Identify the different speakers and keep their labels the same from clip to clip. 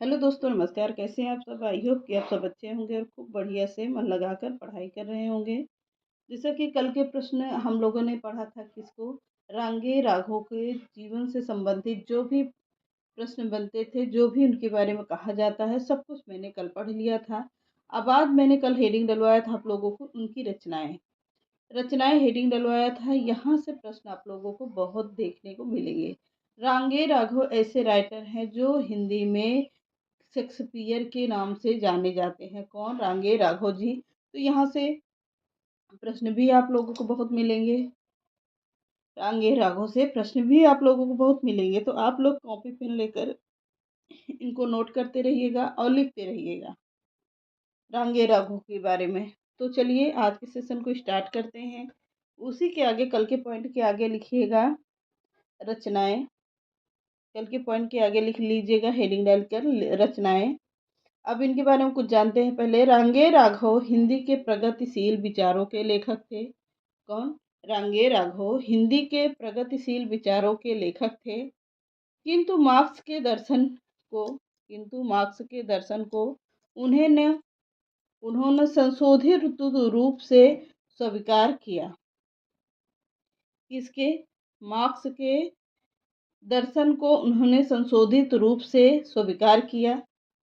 Speaker 1: Hello दोस्तों, नमस्कार। कैसे हैं आप सब? आई होप कि आप सब अच्छे होंगे और खूब बढ़िया से मन लगाकर पढ़ाई कर रहे होंगे। जैसा कि कल के प्रश्न हम लोगों ने पढ़ा था किसको, रांगे राघव के जीवन से संबंधित जो भी प्रश्न बनते थे, जो भी उनके बारे में कहा जाता है, सब कुछ मैंने कल पढ़ लिया था। अब आज मैंने कल हेडिंग डलवाया था आप लोगों को, उनकी रचनाएं रचनाएं हेडिंग डलवाया था। यहाँ से प्रश्न आप लोगों को बहुत देखने को मिलेंगे। रांगे राघव ऐसे राइटर हैं जो हिंदी में शेक्सपियर के नाम से जाने जाते हैं। कौन? रांगे राघव जी। तो यहाँ से प्रश्न भी आप लोगों को बहुत मिलेंगे। रांगे राघव से प्रश्न भी आप लोगों को बहुत मिलेंगे, तो आप लोग कॉपी पेन लेकर इनको नोट करते रहिएगा और लिखते रहिएगा रांगे राघव के बारे में। तो चलिए आज के सेशन को स्टार्ट करते हैं। उसी के आगे कल के पॉइंट के आगे लिखिएगा रचनाएं। कल के पॉइंट के आगे लिख लीजिएगा हेडिंग डालकर रचनाएं। अब इनके बारे में कुछ जानते हैं। पहले, रांगे राघव हिंदी के प्रगतिशील विचारों के लेखक थे। कौन? रांगे राघव हिंदी के प्रगतिशील विचारों के लेखक थे, किंतु मार्क्स के दर्शन को उन्हें उन्होंने संशोधित रूप से स्वीकार किया। किसके? मार्क्स के दर्शन को उन्होंने संशोधित रूप से स्वीकार किया।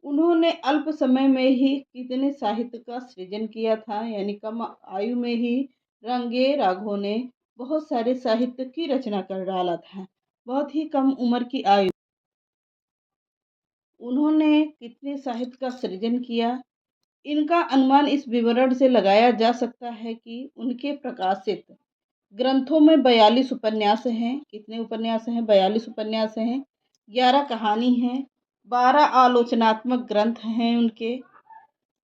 Speaker 1: उन्होंने अल्प समय में ही कितने साहित्य का सृजन किया था, यानी कम आयु में ही रांगे राघव ने बहुत सारे साहित्य की रचना कर डाला था। बहुत ही कम उम्र की आयु उन्होंने कितने साहित्य का सृजन किया, इनका अनुमान इस विवरण से लगाया जा सकता है कि उनके प्रकाशित ग्रंथों में 42 उपन्यास हैं। कितने उपन्यास हैं? 42 उपन्यास हैं। 11 कहानी हैं। 12 आलोचनात्मक ग्रंथ हैं उनके।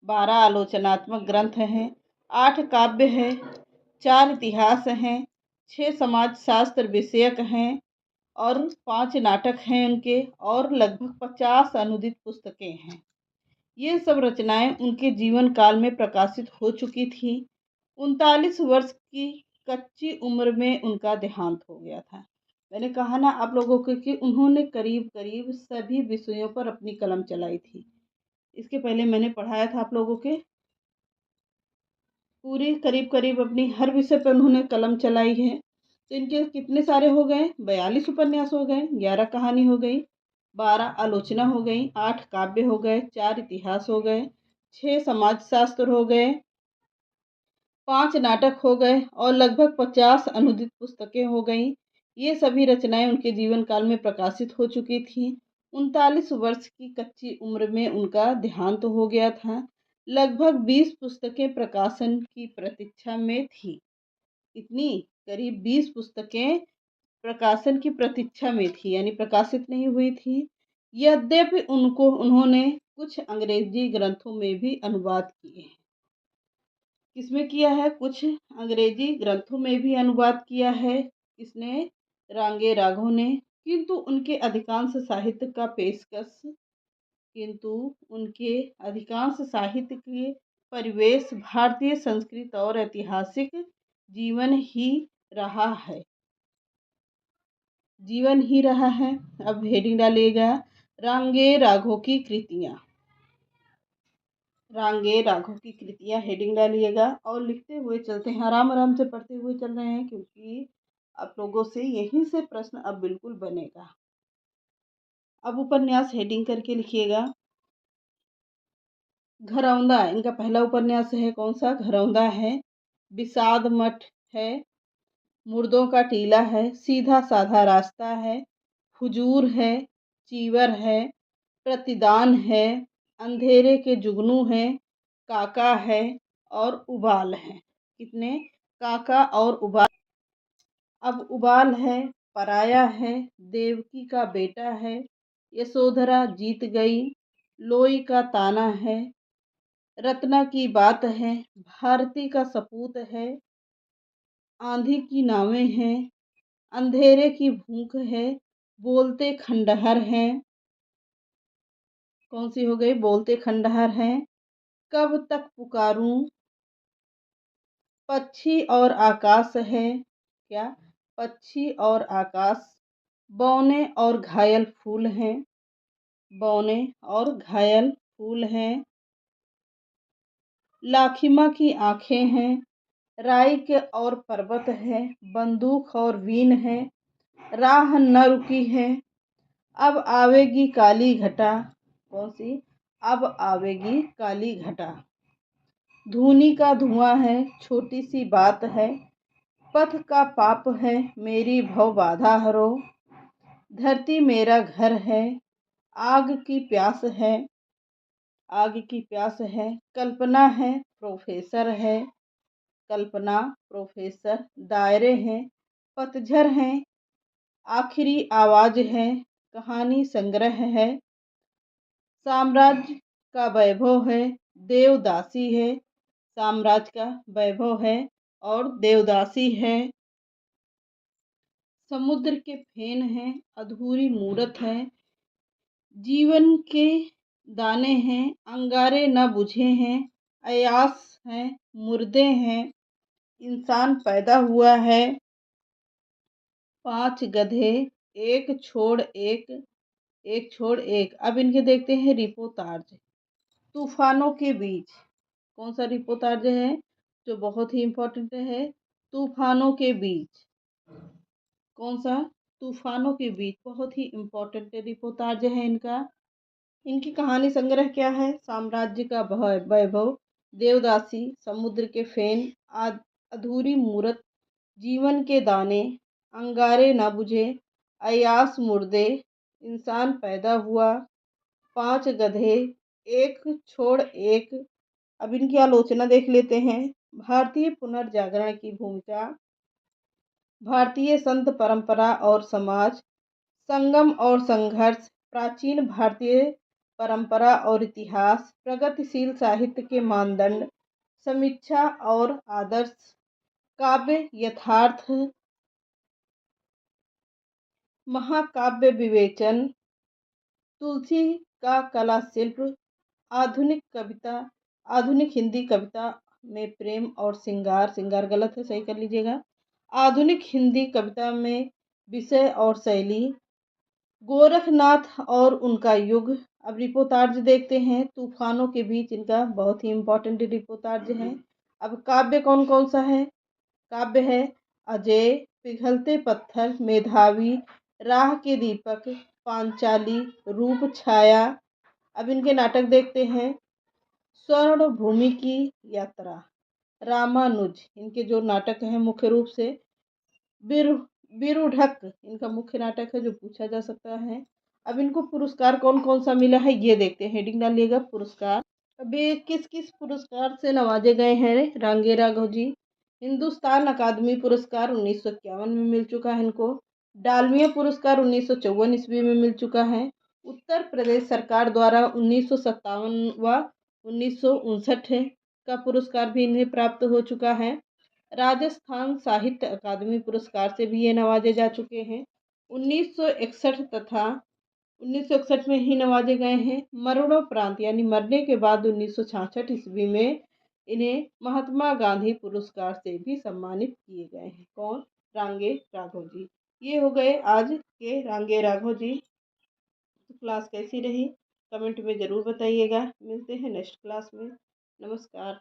Speaker 1: 12 आलोचनात्मक ग्रंथ हैं। 8 काव्य हैं। 4 इतिहास हैं। 6 समाज शास्त्र विषयक हैं और 5 नाटक हैं उनके, और लगभग 50 अनुदित पुस्तकें हैं। ये सब रचनाएं उनके जीवन काल में प्रकाशित हो चुकी थी। 39 वर्ष की कच्ची उम्र में उनका देहांत हो गया था। मैंने कहा ना आप लोगों को कि उन्होंने करीब करीब सभी विषयों पर अपनी कलम चलाई थी। इसके पहले मैंने पढ़ाया था आप लोगों के, पूरी करीब करीब अपनी हर विषय पर उन्होंने कलम चलाई है। तो इनके कितने सारे हो गए? 42 उपन्यास हो गए, 11 कहानी हो गई, 12 आलोचना हो गई, 8 काव्य हो गए, 4 इतिहास हो गए, 6 समाजशास्त्र हो गए, 5 नाटक हो गए और लगभग 50 अनुदित पुस्तकें हो गईं। ये सभी रचनाएं उनके जीवन काल में प्रकाशित हो चुकी थीं। 39 वर्ष की कच्ची उम्र में उनका देहांत हो गया था। लगभग 20 पुस्तकें प्रकाशन की प्रतीक्षा में थी। इतनी करीब 20 पुस्तकें प्रकाशन की प्रतीक्षा में थी, यानी प्रकाशित नहीं हुई थी। यद्यपि उन्होंने कुछ अंग्रेजी ग्रंथों में भी अनुवाद किए हैं। किसमें किया है? कुछ अंग्रेजी ग्रंथों में भी अनुवाद किया है। किसने? रांगे राघव ने। किंतु उनके अधिकांश साहित्य का पेशकश किंतु उनके अधिकांश साहित्य के परिवेश भारतीय संस्कृति और ऐतिहासिक जीवन ही रहा है जीवन ही रहा है। अब हेडिंग डालिएगा रांगे राघव की कृतियां। रांगे राघव की कृतियां हेडिंग डालिएगा और लिखते हुए चलते हैं, आराम आराम से पढ़ते हुए चल रहे हैं, क्योंकि आप लोगों से यहीं से प्रश्न अब बिल्कुल बनेगा। अब उपन्यास हेडिंग करके लिखिएगा। घरौंदा इनका पहला उपन्यास है। कौन सा? घरौंदा है। विषाद मठ है। मुर्दों का टीला है। सीधा साधा रास्ता है। हुजूर है। चीवर है। प्रतिदान है। अंधेरे के जुगनू है। काका है और उबाल है। कितने? काका और उबाल। अब उबाल है, पराया है, देवकी का बेटा है, यशोधरा जीत गई, लोई का ताना है, रत्ना की बात है, भारती का सपूत है, आंधी की नावें हैं, अंधेरे की भूख है, बोलते खंडहर हैं। कौन सी हो गई? बोलते खंडहर हैं। कब तक पुकारूं, पक्षी और आकाश है। क्या? पक्षी और आकाश, बौने और घायल फूल हैं। बौने और घायल फूल हैं, लाखिमा की आंखें हैं, राई के और पर्वत है, बंदूक और वीन है, राह न रुकी है, अब आवेगी काली घटा। कौन सी? अब आवेगी काली घटा। धूनी का धुआं है, छोटी सी बात है, पथ का पाप है, मेरी भव बाधा हरो। धरती मेरा घर है, आग की प्यास है, आग की प्यास है, कल्पना है, प्रोफेसर है, कल्पना प्रोफेसर, दायरे हैं, पतझर हैं, आखिरी आवाज है, कहानी संग्रह है, साम्राज्य का वैभव है, देवदासी है, साम्राज्य का वैभव है और देवदासी है, समुद्र के फेन हैं, अधूरी मूरत है, जीवन के दाने हैं, अंगारे न बुझे हैं, अयास हैं, मुर्दे हैं, इंसान पैदा हुआ है, 5 गधे, एक छोड़ एक, एक छोड़ एक। अब इनके देखते हैं रिपोर्टाज। तूफानों के बीच, कौन सा रिपोर्टाज है जो बहुत ही इम्पोर्टेंट है? तूफानों के बीच। कौन सा? तूफानों के बीच, बहुत ही इम्पोर्टेंट रिपोर्टाज है इनका। इनकी कहानी संग्रह क्या है? साम्राज्य का वैभव, देवदासी, समुद्र के फेन, अधूरी मूरत, जीवन के दाने, अंगारे न बुझे, अयास मुर्दे, इंसान पैदा हुआ, 5 गधे, एक छोड़ एक। अब इनकी आलोचना देख लेते हैं। भारतीय पुनर्जागरण की भूमिका, भारतीय संत परंपरा और समाज, संगम और संघर्ष, प्राचीन भारतीय परंपरा और इतिहास, प्रगतिशील साहित्य के मानदंड, समीक्षा और आदर्श, काव्य यथार्थ, महाकाव्य विवेचन, तुलसी का कला शिल्प, आधुनिक कविता, आधुनिक हिंदी कविता में प्रेम और श्रृंगार, श्रृंगार गलत है, सही कर लीजिएगा, आधुनिक हिंदी कविता में विषय और शैली, गोरखनाथ और उनका युग। अब रिपोर्टाज देखते हैं। तूफानों के बीच इनका बहुत ही इम्पोर्टेंट रिपोर्टाज है। अब काव्य कौन कौन सा है? काव्य है अजय, पिघलते पत्थर, मेधावी, राह के दीपक, पांचाली, रूप छाया। अब इनके नाटक देखते हैं। स्वर्ण भूमि की यात्रा, रामानुज, इनके जो नाटक हैं मुख्य रूप से। बिरुढ़क इनका मुख्य नाटक है जो पूछा जा सकता है। अब इनको पुरस्कार कौन कौन सा मिला है ये देखते हैं। हेडिंग डालिएगा पुरस्कार। अब ये किस किस पुरस्कार से नवाजे गए हैं रांगे राघव जी? हिंदुस्तान अकादमी पुरस्कार 1951 में मिल चुका है इनको। डालमिया पुरस्कार 1954 ईस्वी में मिल चुका है। उत्तर प्रदेश सरकार द्वारा 1957 व 1959 का पुरस्कार भी इन्हें प्राप्त हो चुका है। राजस्थान साहित्य अकादमी पुरस्कार से भी ये नवाजे जा चुके हैं। 1961 तथा 1961 में ही नवाजे गए हैं। मरणोपरांत यानी मरने के बाद 1966 ईस्वी में इन्हें महात्मा गांधी पुरस्कार से भी सम्मानित किए गए हैं। कौन? रांगे राघव जी। ये हो गए आज के रांगे राघव जी। तो क्लास कैसी रही कमेंट में ज़रूर बताइएगा। मिलते हैं नेक्स्ट क्लास में। नमस्कार।